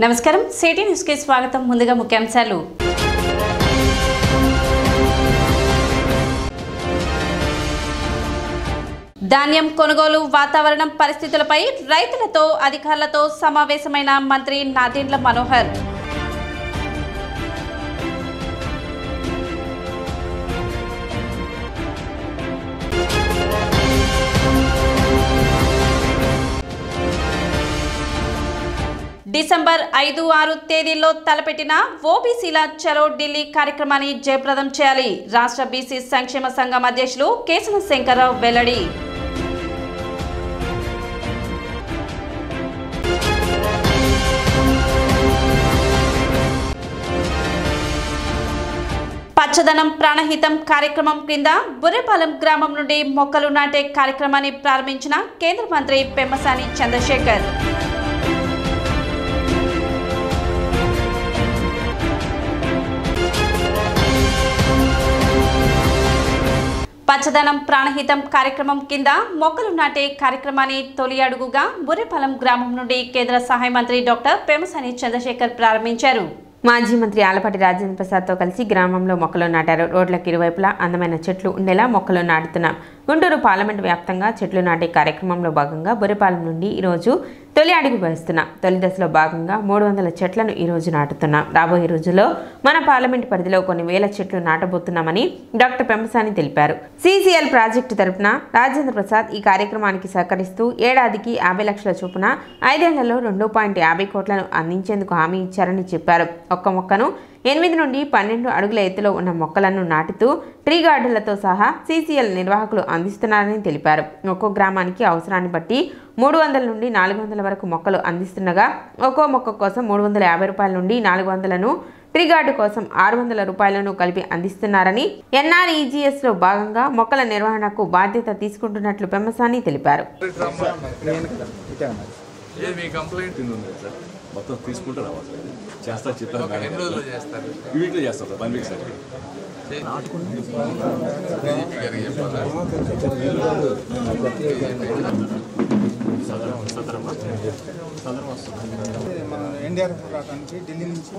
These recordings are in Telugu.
నమస్కారం సిటీ న్యూస్ కి స్వాగతం. ముందుగా ముఖ్యాంశాలు. ధాన్యం కొనుగోలు వాతావరణం పరిస్థితులపై రైతులతో అధికారులతో సమావేశమైన మంత్రి నాదెండ్ల మనోహర్. డిసెంబర్ 5-6 తేదీల్లో తలపెట్టిన ఓబీసీల చలో ఢిల్లీ కార్యక్రమాన్ని జయప్రదం చేయాలి. రాష్ట్ర బీసీ సంక్షేమ సంఘం అధ్యక్షులు కేశవ శంకర్రావు వెల్లడి. పచ్చదనం ప్రాణహితం కార్యక్రమం కింద బుర్రెపాలెం గ్రామం నుండి మొక్కలు నాటే కార్యక్రమాన్ని ప్రారంభించిన కేంద్ర మంత్రి పెమ్మసాని చంద్రశేఖర్. పచ్చదనం ప్రాణహితం కార్యక్రమం కింద మొక్కలు నాటే కార్యక్రమాన్ని తొలి అడుగుగా బుర్రెపాలెం గ్రామం నుండి కేంద్ర సహాయ మంత్రి డాక్టర్ పెమ్మసాని చంద్రశేఖర్ ప్రారంభించారు. మాజీ మంత్రి ఆలపాటి రాజేంద్ర ప్రసాద్తో కలిసి గ్రామంలో మొక్కలు నాటారు. రోడ్లకు ఇరువైపులా అందమైన చెట్లు ఉండేలా మొక్కలు నాటుతున్నాం. గుంటూరు పార్లమెంటు వ్యాప్తంగా చెట్లు నాటే కార్యక్రమంలో భాగంగా బుర్రెపాలెం నుండి ఈరోజు తొలి అడుగు వేస్తున్నాం. తొలి దశలో భాగంగా 300 చెట్లను ఈరోజు నాటుతున్నాం. రాబోయే రోజుల్లో మన పార్లమెంటు పరిధిలో కొన్ని వేల చెట్లు నాటబోతున్నామని డాక్టర్ పెమ్మసాని తెలిపారు. సిసిఎల్ ప్రాజెక్టు తరపున రాజేంద్ర ప్రసాద్ ఈ కార్యక్రమానికి సహకరిస్తూ ఏడాదికి 50 లక్షల చొప్పున 5 ఏళ్లలో 2.50 కోట్లను అందించేందుకు హామీ ఇచ్చారని చెప్పారు. ఒక్క మొక్కను 8 నుండి 12 అడుగుల ఎత్తులో ఉన్న మొక్కలను నాటుతూ ట్రీ గార్డులతో సహా సిసిఎల్ నిర్వాహకులు అందిస్తున్నారని తెలిపారు. ఒక్కో గ్రామానికి అవసరాన్ని బట్టి 300 నుండి 400 వరకు మొక్కలు అందిస్తుండగా ఒక్కో మొక్క కోసం 350 రూపాయల నుండి 400లను, ట్రీ గార్డు కోసం 600 రూపాయలను కలిపి అందిస్తున్నారని, ఎన్ఆర్ఈజీఎస్లో భాగంగా మొక్కల నిర్వహణకు బాధ్యత తీసుకుంటున్నట్లు పెమ్మసాని తెలిపారు. మొత్తం తీసుకుంటూ రావాలి చేస్తా చెప్తాను వీటిలో చేస్తారు 1 వీక్ సార్ మన ఎన్డీఆర్ఎఫ్ రావడానికి ఢిల్లీ నుంచి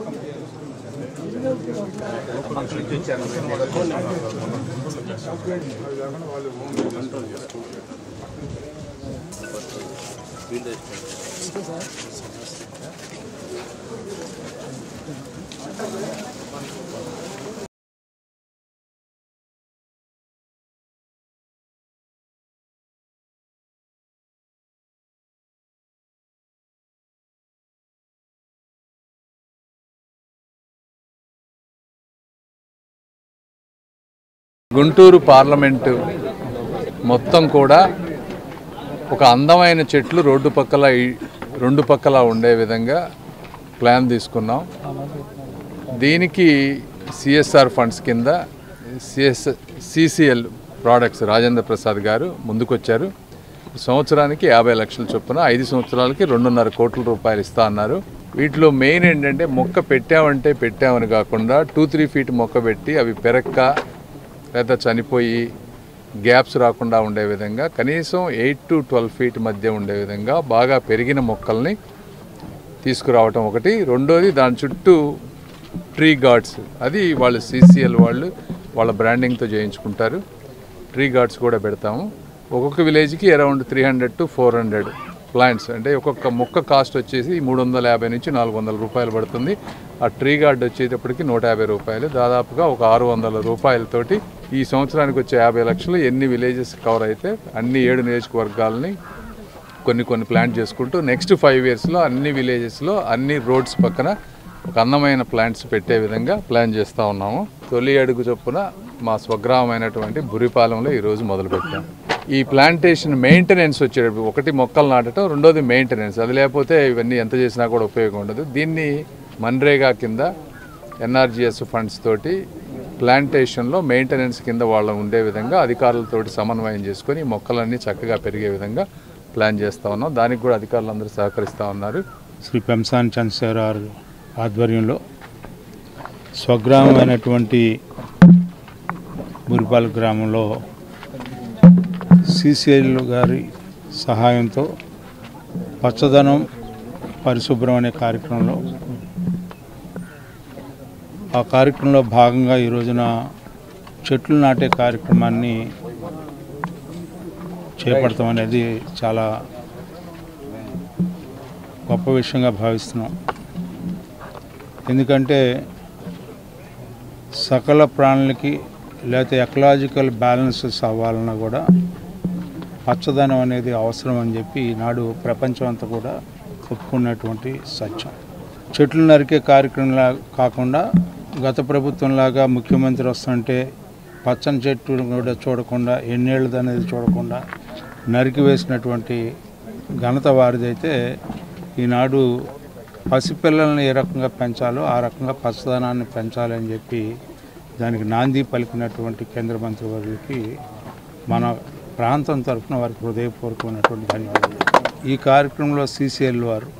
గుంటూరు పార్లమెంటు మొత్తం కూడా ఒక అందమైన చెట్లు రెండు పక్కల ఉండే విధంగా ప్లాన్ తీసుకున్నాం. దీనికి సిఎస్ఆర్ ఫండ్స్ కింద సిసిఎల్ ప్రాడక్ట్స్ రాజేంద్ర ప్రసాద్ గారు ముందుకొచ్చారు. సంవత్సరానికి 50 లక్షల చొప్పున 5 సంవత్సరాలకి 2.5 కోట్ల రూపాయలు ఇస్తా అన్నారు. వీటిలో మెయిన్ ఏంటంటే మొక్క పెట్టామంటే పెట్టామని కాకుండా 2-3 ఫీట్ మొక్క పెట్టి అవి పెరక్క లేదా చనిపోయి గ్యాప్స్ రాకుండా ఉండే విధంగా కనీసం 8 to 12 ఫీట్ మధ్య ఉండే విధంగా బాగా పెరిగిన మొక్కల్ని తీసుకురావటం ఒకటి. రెండోది దాని చుట్టూ ట్రీ గార్డ్స్, అది వాళ్ళు సిసిఎల్ వాళ్ళ బ్రాండింగ్తో చేయించుకుంటారు. ట్రీ గార్డ్స్ కూడా పెడతాము. ఒక్కొక్క విలేజ్కి అరౌండ్ 300 to 400 ప్లాంట్స్, అంటే ఒక్కొక్క మొక్క కాస్ట్ వచ్చేసి 350 నుంచి 400 రూపాయలు పడుతుంది. ఆ ట్రీ గార్డ్ వచ్చేటప్పటికి 150 రూపాయలు, దాదాపుగా ఒక 600 రూపాయలతోటి ఈ సంవత్సరానికి వచ్చే 50 లక్షలు ఎన్ని విలేజెస్ కవర్ అయితే అన్ని 7 నియోజకవర్గాలని కొన్ని ప్లాంట్ చేసుకుంటూ నెక్స్ట్ 5 ఇయర్స్లో అన్ని విలేజెస్లో అన్ని రోడ్స్ పక్కన ఒక అందమైన ప్లాంట్స్ పెట్టే విధంగా ప్లాన్ చేస్తూ ఉన్నాము. తొలి అడుగు చొప్పున మా స్వగ్రామమైనటువంటి బుర్రెపాలెంలో ఈరోజు మొదలుపెట్టాము. ఈ ప్లాంటేషన్ మెయింటెనెన్స్ వచ్చేటప్పుడు ఒకటి మొక్కలు నాటడం, రెండోది మెయింటెనెన్స్. అది లేకపోతే ఇవన్నీ ఎంత చేసినా కూడా ఉపయోగం ఉండదు. దీన్ని మన్రేగా కింద ఎన్ఆర్జీఎస్ ఫండ్స్ తోటి ప్లాంటేషన్లో మెయింటెనెన్స్ కింద వాళ్ళు ఉండే విధంగా అధికారులతోటి సమన్వయం చేసుకొని మొక్కలన్నీ చక్కగా పెరిగే విధంగా ప్లాన్ చేస్తూ ఉన్నాం. దానికి కూడా అధికారులందరూ సహకరిస్తూ ఉన్నారు. శ్రీ పెమ్మసాని చంద్రశేఖర్ ఆధ్వర్యంలో స్వగ్రామమైనటువంటి బుర్రెపాలెం గ్రామంలో సిసిఎల్ గారి సహాయంతో పచ్చదనం పరిశుభ్రం అనే కార్యక్రమంలో ఆ కార్యక్రమంలో భాగంగా ఈ రోజున చెట్లు నాటే కార్యక్రమాన్ని చేపడతాం అనేది చాలా గొప్ప విషయంగా భావిస్తున్నాం. ఎందుకంటే సకల ప్రాణులకి లేకపోతే ఎకలాజికల్ బ్యాలెన్సెస్ అవ్వాలన్నా కూడా పచ్చదనం అనేది అవసరం అని చెప్పి ఈనాడు ప్రపంచం అంతా కూడా ఒప్పుకున్నటువంటి సత్యం. చెట్లు నరికే కార్యక్రమంలా కాకుండా గత ప్రభుత్వంలాగా ముఖ్యమంత్రి వస్తుంటే పచ్చని చెట్టు కూడా చూడకుండా ఎన్నేళ్ళది అనేది చూడకుండా నరికి వేసినటువంటి ఘనత వారిదైతే ఈనాడు పసిపిల్లల్ని ఏ రకంగా పెంచాలో ఆ రకంగా పచ్చదనాన్ని పెంచాలని చెప్పి దానికి నాంది పలికినటువంటి కేంద్ర మంత్రి వారికి మన ప్రాంతం తరఫున వారికి హృదయపూర్వకమైనటువంటి ధన్యవాదాలు. ఈ కార్యక్రమంలో CCL వారు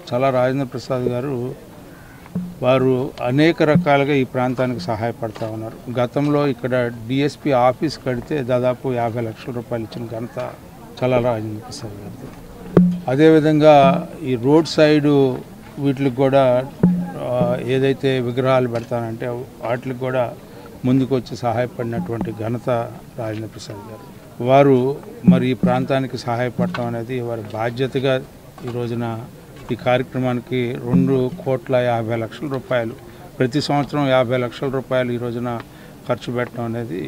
చాలా రాజేంద్ర ప్రసాద్ గారు వారు అనేక రకాలుగా ఈ ప్రాంతానికి సహాయపడతా ఉన్నారు. గతంలో ఇక్కడ DSP ఆఫీస్ కడితే దాదాపు 50 లక్షల రూపాయలు ఇచ్చిన ఘనత చాలా రాజేంద్ర ప్రసాద్ గారు. అదేవిధంగా ఈ రోడ్ సైడు వీటికి కూడా ఏదైతే విగ్రహాలు పెడతానంటే వాటికి కూడా ముందుకు వచ్చి సహాయపడినటువంటి ఘనత రాజేంద్ర ప్రసాద్ గారు. వారు మరి ఈ ప్రాంతానికి సహాయపడటం అనేది వారి బాధ్యతగా ఈ రోజున ఈ కార్యక్రమానికి 2,50,00,000 రూపాయలు ప్రతి సంవత్సరం 50 లక్షల రూపాయలు ఈ రోజున ఖర్చు పెట్టడం అనేది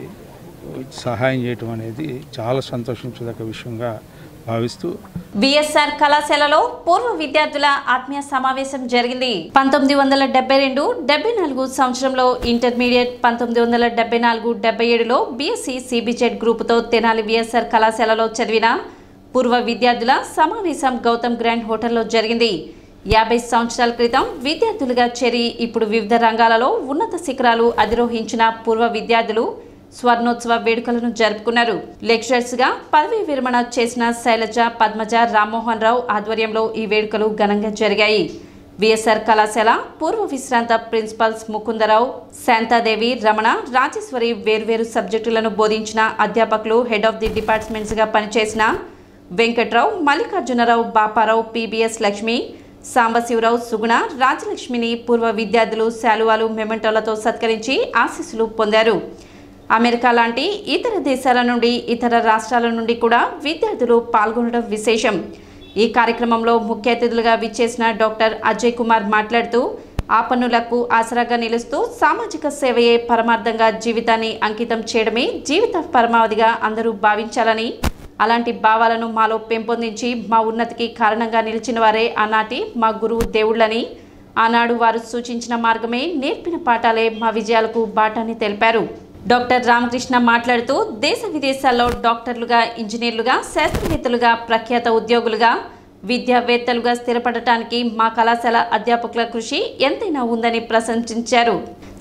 సహాయం చేయటం అనేది చాలా సంతోషించదగ్గ విషయంగా భావిస్తూ విఎస్ఆర్ కళాశాలలో పూర్వ విద్యార్థుల ఆత్మీయ సమావేశం జరిగింది. 1972-74 సంవత్సరంలో ఇంటర్మీడియట్, 1974-77లో BSc CBZ గ్రూపుతో తెనాలి విఎస్ఆర్ కళాశాలలో చదివిన పూర్వ విద్యార్థుల సమావేశం గౌతమ్ గ్రాండ్ హోటల్లో జరిగింది. 50 సంవత్సరాల క్రితం విద్యార్థులుగా చేరి ఇప్పుడు వివిధ రంగాలలో ఉన్నత శిఖరాలు అధిరోహించిన పూర్వ విద్యార్థులు స్వర్ణోత్సవ వేడుకలను జరుపుకున్నారు. లెక్చరర్స్ గా పదవీ విరమణ చేసిన శైలజ, పద్మజ, రామ్మోహన్ రావు ఆధ్వర్యంలో ఈ వేడుకలు ఘనంగా జరిగాయి. విఎస్ఆర్ కళాశాల పూర్వ విశ్రాంత ప్రిన్సిపల్స్ ముకుందరావు, శాంతాదేవి, రమణ, రాజేశ్వరి వేర్వేరు సబ్జెక్టులను బోధించిన అధ్యాపకులు, హెడ్ ఆఫ్ ది డిపార్ట్మెంట్స్ గా పనిచేసిన వెంకట్రావు, మల్లికార్జునరావు, బాపారావు, PBS లక్ష్మి, సాంబశివరావు, సుగుణ, రాజలక్ష్మిని పూర్వ విద్యార్థులు శాలువాలు, మెమెంటోలతో సత్కరించి ఆశీస్సులు పొందారు. అమెరికా లాంటి ఇతర దేశాల నుండి, ఇతర రాష్ట్రాల నుండి కూడా విద్యార్థులు పాల్గొనడం విశేషం. ఈ కార్యక్రమంలో ముఖ్య అతిథులుగా విచ్చేసిన డాక్టర్ అజయ్ కుమార్ మాట్లాడుతూ ఆపన్నులకు ఆసరాగా నిలుస్తూ సామాజిక సేవయే పరమార్థంగా జీవితాన్ని అంకితం చేయడమే జీవిత పరమావధిగా అందరూ భావించాలని, అలాంటి భావాలను మాలో పెంపొందించి మా ఉన్నతికి కారణంగా నిలిచిన వారే ఆనాటి మా గురువు దేవుళ్ళని, ఆనాడు వారు సూచించిన మార్గమే, నేర్పిన పాఠాలే మా విజయాలకు బాటని తెలిపారు. డాక్టర్ రామకృష్ణ మాట్లాడుతూ దేశ విదేశాల్లో డాక్టర్లుగా, ఇంజనీర్లుగా, శాస్త్రవేత్తలుగా, ప్రఖ్యాత ఉద్యోగులుగా, విద్యావేత్తలుగా స్థిరపడటానికి మా కళాశాల అధ్యాపకుల కృషి ఎంతైనా ఉందని ప్రశంసించారు.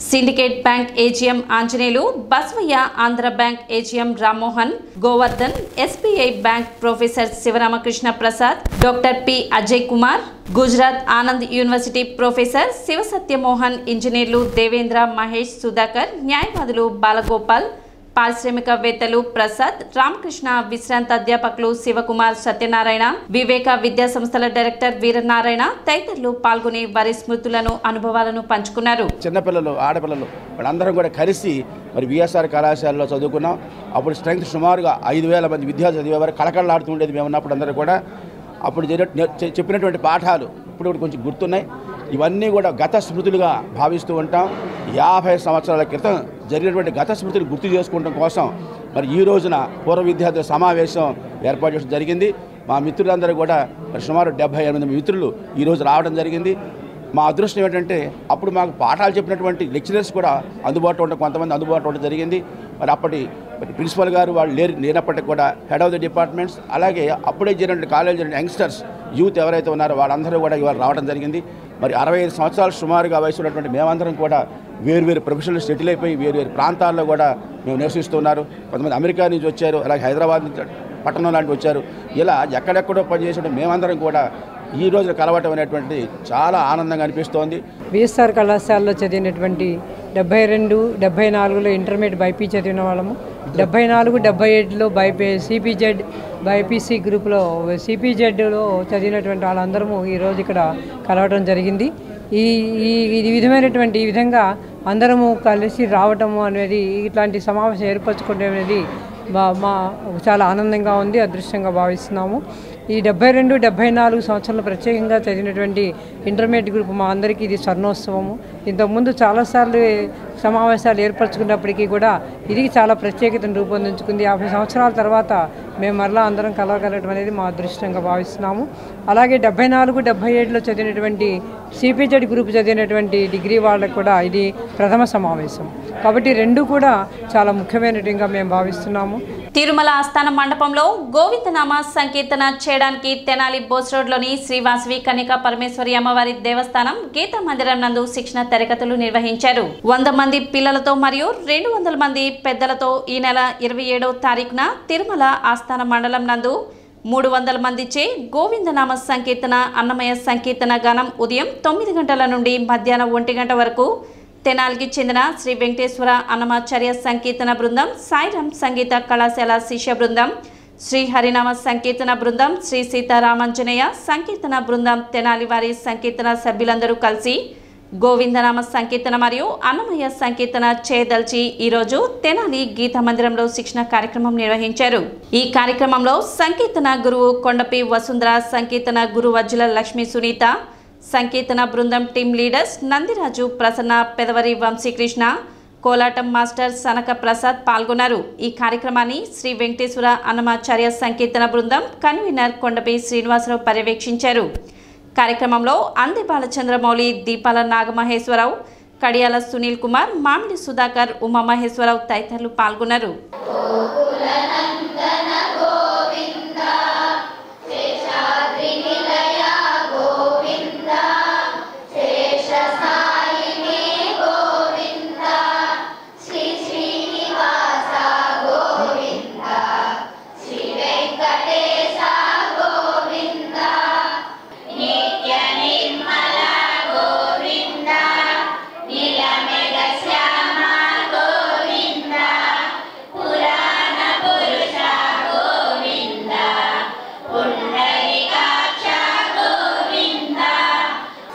Syndicate bank AGM Anjaneyulu, Basvayya, Andhra bank AGM Rammohan, Govardhan, SBI bank professor Sivaramakrishna Prasad, doctor P Ajay Kumar, Gujarat Anand university professor Sivasatyamohan, ఇంజనీర్లు దేవేంద్ర, మహేష్, సుధాకర్, న్యాయవాదులు బాలగోపాల్, పారిశ్రామికవేత్తలు ప్రసాద్, రామకృష్ణ, విశ్రాంత అధ్యాపకులు శివకుమార్, సత్యనారాయణ, వివేక విద్యా సంస్థల డైరెక్టర్ వీరనారాయణ తదితరులు పాల్గొని వారి స్మృతులను, అనుభవాలను పంచుకున్నారు. చిన్నపిల్లలు, ఆడపిల్లలు వాళ్ళందరం కూడా కలిసి మరి విఎస్ఆర్ కళాశాలలో చదువుకున్నాం. అప్పుడు స్ట్రెంగ్త్ సుమారుగా 5,000 మంది విద్యార్థులు చదివేవారు. కళకళలాడుతూ ఉండేది మేము ఉన్నప్పుడు. అందరూ కూడా అప్పుడు చెప్పినటువంటి పాఠాలు ఇప్పుడు కొంచెం గుర్తున్నాయి. ఇవన్నీ కూడా గత స్మృతులుగా భావిస్తూ ఉంటాం. 50 సంవత్సరాల క్రితం జరిగినటువంటి గత స్మృతులు గుర్తు చేసుకోవడం కోసం మరి ఈ రోజున పూర్వ విద్యార్థుల సమావేశం ఏర్పాటు చేయడం జరిగింది. మా మిత్రులందరూ కూడా మరి సుమారు 78 మిత్రులు ఈరోజు రావడం జరిగింది. మా అదృష్టం ఏంటంటే అప్పుడు మాకు పాఠాలు చెప్పినటువంటి లెక్చరర్స్ కూడా అందుబాటులో ఉండడం, కొంతమంది అందుబాటులో ఉండడం జరిగింది. మరి అప్పటి ప్రిన్సిపల్ గారు వాళ్ళు లేనప్పటికీ కూడా హెడ్ ఆఫ్ ది డిపార్ట్మెంట్స్, అలాగే అప్పుడే జరిగినటువంటి కాలేజ్ యంగ్స్టర్స్, యూత్ ఎవరైతే ఉన్నారో వాళ్ళందరూ కూడా ఇవాళ రావడం జరిగింది. మరి 65 సంవత్సరాలు సుమారుగా వయసు ఉన్నటువంటి మేమందరం కూడా వేరు ప్రొఫెషనల్ సెటిల్ అయిపోయి వేరు ప్రాంతాల్లో కూడా మేము నివసిస్తున్నారు. కొంతమంది అమెరికా నుంచి వచ్చారు, అలాగే హైదరాబాద్ నుంచి పట్టణం లాంటి వచ్చారు. ఇలా ఎక్కడెక్కడో పనిచేసే మేమందరం కూడా ఈ రోజు కలవటం అనేటువంటి చాలా ఆనందంగా అనిపిస్తోంది. విఎస్ఆర్ కళాశాలలో చదివినటువంటి 72, 74లో ఇంటర్మీడియట్ బైపీ చదివిన వాళ్ళము, 74, 77లో సిపిజెడ్ బైపీసీ గ్రూప్లో సిపిజెడ్లో చదివినటువంటి వాళ్ళందరము ఈరోజు ఇక్కడ కలవటం జరిగింది. ఈ విధంగా అందరము కలిసి రావటము అనేది, ఇట్లాంటి సమావేశం ఏర్పరచుకోవడం అనేది మా చాలా ఆనందంగా ఉంది, అదృష్టంగా భావిస్తున్నాము. ఈ 72, 74 సంవత్సరాలు ప్రత్యేకంగా చదివినటువంటి ఇంటర్మీడియట్ గ్రూప్ మా అందరికీ ఇది స్వర్ణోత్సవము. ఇంతకుముందు చాలాసార్లు సమావేశాలు ఏర్పరచుకున్నప్పటికీ కూడా ఇది చాలా ప్రత్యేకతను రూపొందించుకుంది. 50 సంవత్సరాల తర్వాత మేము మరలా అందరం కలవగలగడం అనేది మా అదృష్టంగా భావిస్తున్నాము. అలాగే 74, 77లో చదివినటువంటి సిపిజెడ్ గ్రూప్ చదివినటువంటి డిగ్రీ వాళ్ళకు కూడా ఇది ప్రథమ సమావేశం. కాబట్టి రెండు కూడా చాలా ముఖ్యమైనట్టుగా మేము భావిస్తున్నాము. తిరుమల ఆస్థాన మండపంలో గోవిందనామ సంకీర్తన చేయడానికి తెనాలి బోస్ రోడ్లోని శ్రీ వాసవి కన్యకా పరమేశ్వరి అమ్మవారి దేవస్థానం గీతా మందిరం నందు శిక్షణ తరగతులు నిర్వహించారు. 100 మంది పిల్లలతో మరియు 200 మంది పెద్దలతో ఈ నెల 27వ తారీఖున తిరుమల ఆస్థాన మండలం నందు 300 మందిచే గోవిందనామ సంకీర్తన, అన్నమయ్య సంకీర్తన గానం ఉదయం 9 గంటల నుండి మధ్యాహ్నం 1 గంట వరకు తెనాలికి చెందిన శ్రీ వెంకటేశ్వర అన్నమాచార్య సంకీర్తన బృందం, సాయిరామ్ సంగీత కళాశాల శిష్య బృందం, శ్రీ హరినామ సంకీర్తన బృందం, శ్రీ సీతారామాంజనేయ సంకీర్తన బృందం, తెనాలి వారి సంకీర్తన సభ్యులందరూ కలిసి గోవిందనామ సంకీర్తన మరియు అన్నమయ్య సంకీర్తన చేయదలిచి ఈరోజు తెనాలి గీతా మందిరంలో శిక్షణ కార్యక్రమం నిర్వహించారు. ఈ కార్యక్రమంలో సంకీర్తన గురువు కొండపి వసుంధర, సంకీర్తన గురు వజ్జుల లక్ష్మీ సునీత, సంకీర్తన బృందం టీం లీడర్స్ నందిరాజు, ప్రసన్న, పెదవరి వంశీకృష్ణ, కోలాటం మాస్టర్ సనక ప్రసాద్ పాల్గొన్నారు. ఈ కార్యక్రమాన్ని శ్రీ వెంకటేశ్వర అన్నమాచార్య సంకీర్తన బృందం కన్వీనర్ కొండపి శ్రీనివాసరావు పర్యవేక్షించారు. కార్యక్రమంలో అంది బాలచంద్రమౌళి, దీపాల నాగమహేశ్వరరావు, కడియాల సునీల్ కుమార్, మామిడి సుధాకర్, ఉమామహేశ్వరరావు తదితరులు పాల్గొన్నారు.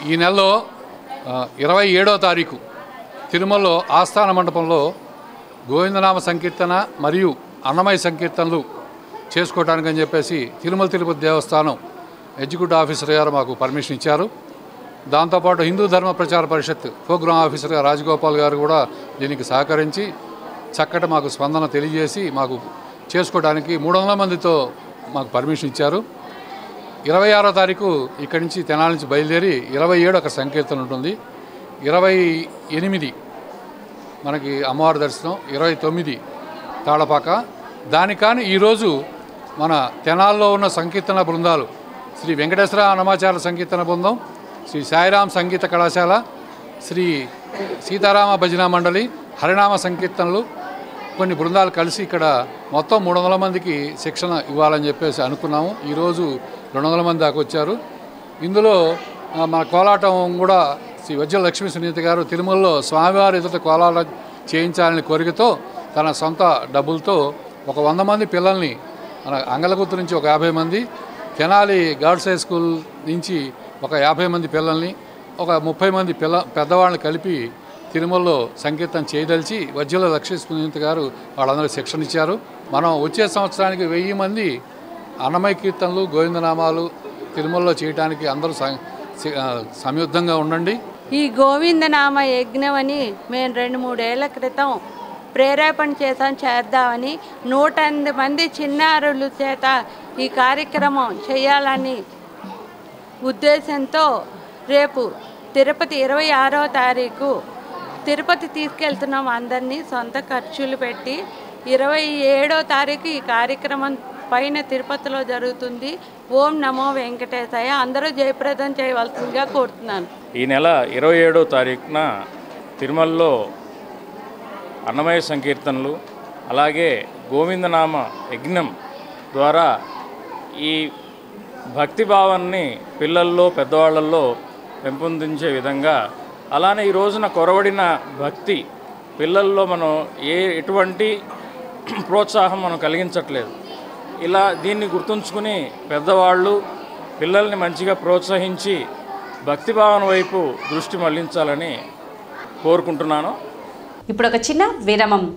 ఈ నెలలో 27వ తారీఖు తిరుమలలో ఆస్థాన మండపంలో గోవిందనామ సంకీర్తన మరియు అన్నమయ్య సంకీర్తనలు చేసుకోవడానికి అని చెప్పేసి తిరుమల తిరుపతి దేవస్థానం ఎగ్జిక్యూటివ్ ఆఫీసర్ గారు మాకు పర్మిషన్ ఇచ్చారు. దాంతోపాటు హిందూ ధర్మ ప్రచార పరిషత్ ప్రోగ్రామ్ ఆఫీసర్ రాజగోపాల్ గారు కూడా దీనికి సహకరించి చక్కటి మాకు స్పందన తెలియజేసి మాకు చేసుకోవడానికి 300 మందితో మాకు పర్మిషన్ ఇచ్చారు. 26వ తారీఖు ఇక్కడి నుంచి తెనాలి నుంచి బయలుదేరి 27 ఒక సంకీర్తన ఉంటుంది, 28 మనకి అమ్మవారి దర్శనం, 29 తాళపాక. దానికాని ఈరోజు మన తెనాల్లో ఉన్న సంకీర్తన బృందాలు శ్రీ వెంకటేశ్వర అన్నమాచార్య సంకీర్తన బృందం, శ్రీ సాయిరామ్ సంగీత కళాశాల, శ్రీ సీతారామ భజన మండలి, హరినామ సంకీర్తనలు కొన్ని బృందాలు కలిసి ఇక్కడ మొత్తం 300 మందికి శిక్షణ ఇవ్వాలని చెప్పేసి అనుకున్నాము. ఈరోజు 200 మంది దాకా వచ్చారు. ఇందులో మన కోలాటం కూడా శ్రీ వజ్జల లక్ష్మీ సునీత గారు తిరుమలలో స్వామివారి ఎదుట కోలాటం చేయించాలని కోరికతో తన సొంత డబ్బులతో ఒక 100 మంది పిల్లల్ని, మన అంగలగుత్తు నుంచి ఒక 50 మంది, తెనాలి గర్ల్స్ హై స్కూల్ నుంచి ఒక 50 మంది పిల్లల్ని, ఒక 30 మంది పెద్దవాళ్ళని కలిపి తిరుమలలో సంకీర్తన చేయదలిచి వజ్జల లక్ష్మీ సునీత గారు వాళ్ళందరూ శిక్షణ ఇచ్చారు. మనం వచ్చే సంవత్సరానికి 1000 మంది అన్నమయ్య కీర్తనలు, గోవిందనామాలు తిరుమలలో చేయడానికి అందరూ సంయుద్ధంగా ఉండండి. ఈ గోవిందనామ యజ్ఞం అని మేము 2-3 ఏళ్ల క్రితం ప్రేరేపణ చేద్దామని 108 మంది చిన్నారుల చేత ఈ కార్యక్రమం చేయాలని ఉద్దేశంతో రేపు తిరుపతి 26వ తారీఖు తిరుపతి తీసుకెళ్తున్నాం. అందరినీ సొంత ఖర్చులు పెట్టి 27వ తారీఖు ఈ కార్యక్రమం పైన తిరుపతిలో జరుగుతుంది. ఓం నమో వెంకటేశాయ. అందరూ జయప్రదం చేయవలసిందిగా కోరుతున్నాను. ఈ నెల 27వ తారీఖున తిరుమలలో అన్నమయ్య సంకీర్తనలు అలాగే గోవిందనామ యజ్ఞం ద్వారా ఈ భక్తిభావాన్ని పిల్లల్లో పెద్దవాళ్ళల్లో పెంపొందించే విధంగా, అలానే ఈ రోజున కొరవడిన భక్తి పిల్లల్లో మనం ఎటువంటి ప్రోత్సాహం మనం కలిగించట్లేదు. ఇలా దీన్ని గుర్తుంచుకుని పెద్దవాళ్ళు పిల్లల్ని మంచిగా ప్రోత్సహించి భక్తిభావన వైపు దృష్టి మళ్లించాలని కోరుకుంటున్నాను. ఇప్పుడు ఒక చిన్న విరామం.